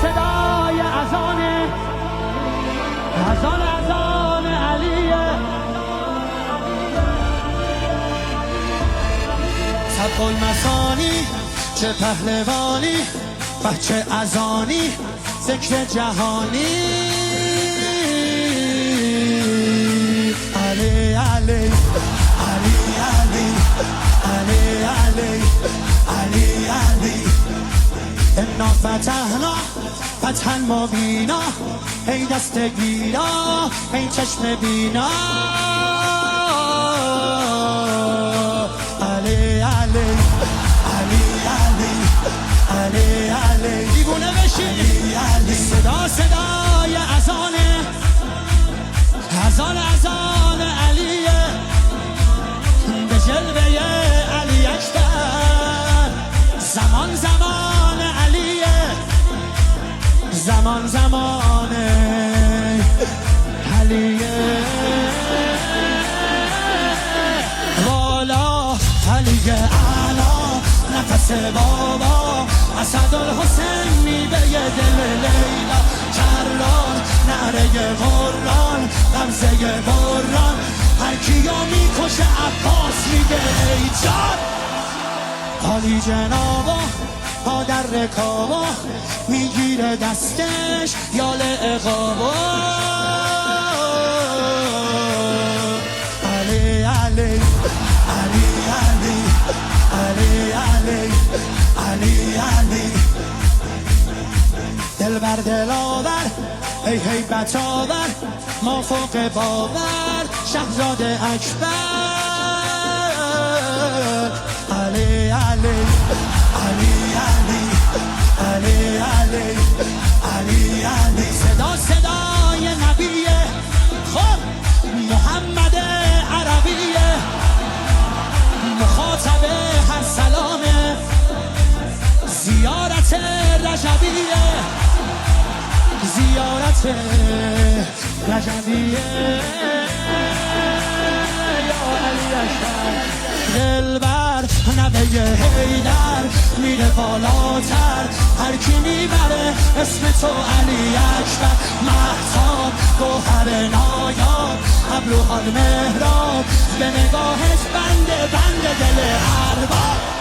صدای اذان علیه. صدق المثانی چه پهلوانی، بچه اذانی ذکر جهانی. علی علی علی علی علی علی علی علی انا فتحنا فتحا مبینا، ای دست گیرا ای چشم بینا. علی علی علی علی علی علی دیوونه بشی. علی صدای اذان علیه، به جلوه علی اکبر. زمان علیه، زمان علیه. والا علی اعلا نفس بابا، اسدالحسین میوه دل لیلا. کران نعره قرآن غمزه بران، هر کیو میکشه عباس میگه ای جان. عالی جنابا پا در رکابا، میگیره دستش یال اقابا. علی علی علی علی علی علی علی علی دل بر دلاور ای هیبت آور، ما فوق باور شهزاده اکبر. علی علی علی علی علی علی علی علی صدای نبیه، خب محمد عربیه، مخاطب هر سلامه. زیارت رجبیه، زیارت رجبیه. یا علی اشتر دلبر نوه حیدر، میره بالاتر هر کی میبره اسم تو علی اکبر. مهتاب گوهر نایاب، ابروحان مهراب، به نگاهش بنده دل ارباب.